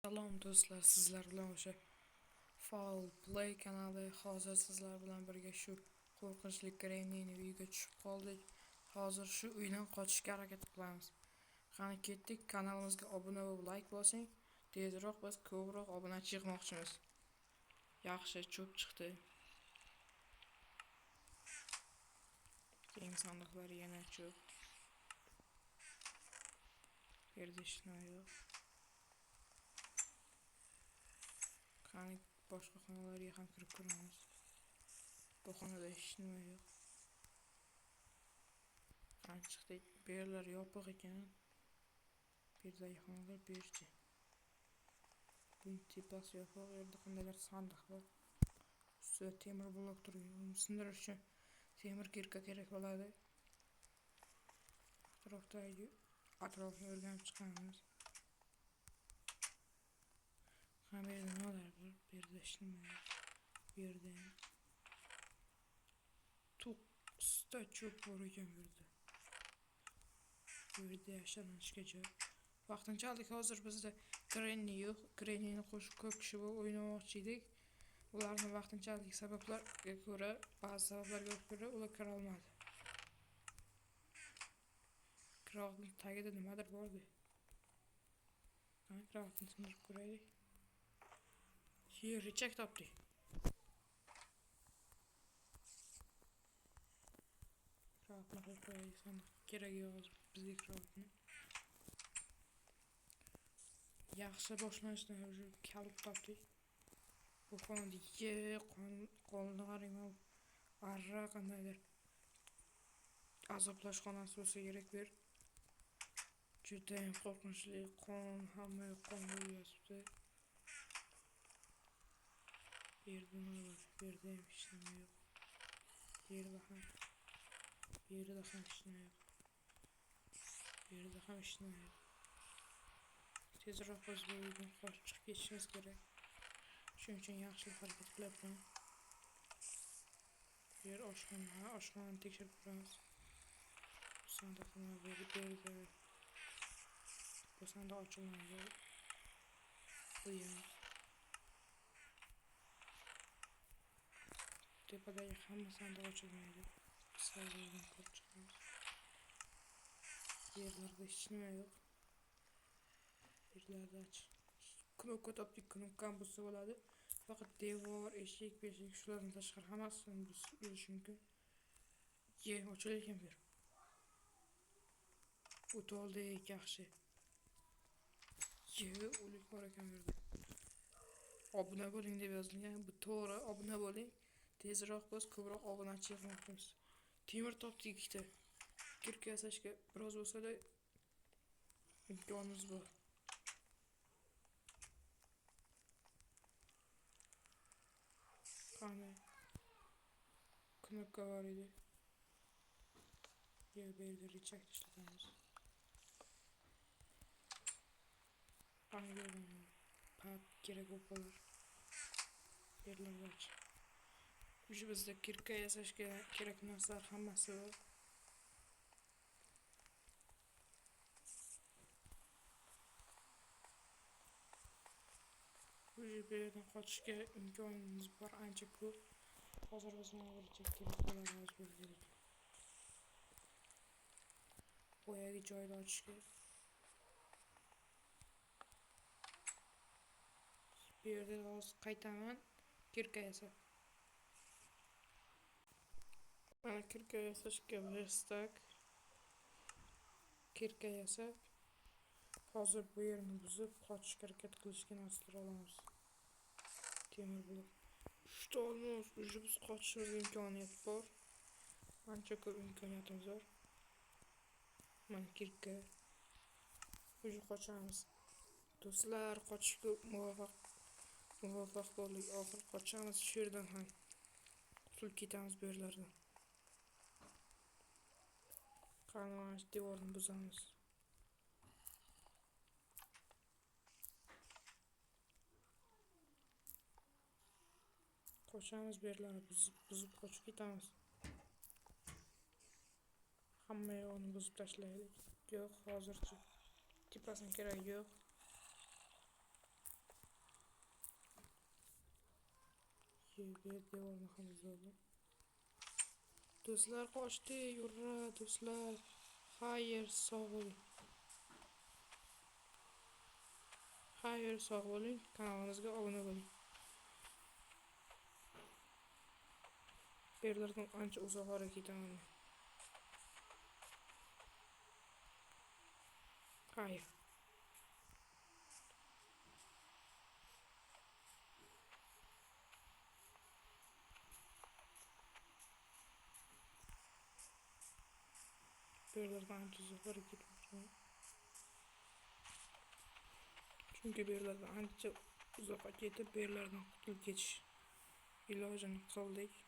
Salom do'stlar, sizlar bilan o'sha Foul Play kanali. Hozir sizlar bilan birga shu qo'rqinchli Granny'ni uyiga tushib qoldik. Hozir shu uydan qochishga harakat qilamiz. Qani ketdik, kanalimizga obuna bo'lib like bosing. Tezroq biz ko'proq obunachi yig'moqchimiz. Yaxshi cho'p chiqdi. Keng sandiqlar yana cho'p. Yerda hech nima yo'q. Qani boshqa xonalarga ham kirib ko'ramiz. Bu xonada hech nima yo'q. Qani chiqdik. Bu yerlar yopiq ekan. Bu yerdagi xonalar berchi. Buning tepasi yopiq. Yerda qandaydir sandiq bor. Ustida temir blok turgan. Uni sindirish uchun temir kirka kerak bo'ladi. Atrofni o'rganib chiqamiz. Ham yerda nimalar bor? Bu yerda hech nima yo'q. Bu yerda to'qqizta cho'p bor ekan bu yerda. Bu yerda yashirinishga joy. Vaqtinchalik hozir bizda Granny yo'q. Granny'ni qo'shib ko'p kishi bo'lib o'ynamoqchi edik. Ularning vaqtinchalik sabablarga ko'ra, ba'zi sabablarga ko'ra ular kira olmadi. Qirog'ning tagida nimadir bordi. Qirog'ni sindirib ko'raylik. Richak topdik. Qirog'ni qo'yib qo'yaylik. Sandiq keragi yo'q hozir bizga qirog'ni. Yaxshi boshlanishdan уже kalit topdik. Bu xonada qonni qarang. Arra qandaydir azoblash xonasi bo'lsa kerak bir. Judayam qo'rqinchli qon, hamma qon bo'lyapti. Bu yerda nima bor? Bu yerda ham hech nima yo'q. Bu yerda ham hech nima yo'q. Bu yerda ham hech nima yo'q. Tezroq biz bu uydan qochib chiqib ketishimiz kerak. Shuning uchun yaxshi harakat qilyapman. Bu yer oshxonani tekshirib ko'ramiz. Sandiqni nima berdi? Bu sandiq ochilmaydi. Bu ham. Tepadagi hamma sandiq ochilmaydi. Sayyordan ko'rib chiqamiz. Yerlarda hech nima yo'q. Yerlarda knopka topdik. Knopkani bossa bo'ladi. Faqat devor, eshik, beshik shulardan tashqari hammasini buzish mumkin. Ochilgan ekan bu yer. O'toldik yaxshi. O'lik bor ekan bu yerda. Obuna bo'ling deb yozilgan. Bu to'g'ri, obuna bo'ling. Tezroq biz ko'proq obunachi yig'moqchimiz. Temir topdik ikkita. Kirka yasashga biroz bo'lsa-da imkonimiz bor. Qani knopka bor edi. Bu yerda richak ishlatamiz. Qani pad kerak bo'lib qolar. Yerlarga och. Уже bizda kirka yasashga kerak narsalar hammasi bor. Уже bu yerdan qochishga imkonimiz bor ancha ko'p. Hozir biz mana bir kerak bo'ladi kerak. Boyagi joyda ochishga. Bu yerda hozir qaytaman. Kirka yasab. Mana kirka yasashga verstak. Kirka yasab. Hozir bu yerni buzib qochishga harakat qilishga narsalar olamiz. Temir blok. 3 ta olmoz. Уже biz qochishimizga imkoniyat bor. Ancha ko'p imkoniyatimiz bor. Mana kirka. Уже qochamiz. Do'stlar, qochishga muvaffaq bo'ldik. Oxir qochamiz shu yerdan ham. Qutulib ketamiz bu yerlardan. Qani mana shu devorni buzamiz. Qochamiz bu yerlarni buzib qochib ketamiz. Hamma yo'qni buzib tashlaylik. Yo'q, hozircha tepasini keragi yo'q. bir devorni ham buzoldim. Do'stlar qochdi, yurra do'stlar. Xayr, sog' bo'ling. Xayr, sog' bo'ling. Kanalimizga obuna bo'ling. Bu yerlardan ancha uzoqroq ketaman men. Xayr. Bu yerlardan ancha uzoqroq ketmoqchiman. Chunki bu yerlardan ancha uzoqqa ketib, bu yerlardan qutulib ketish ilojini qildik.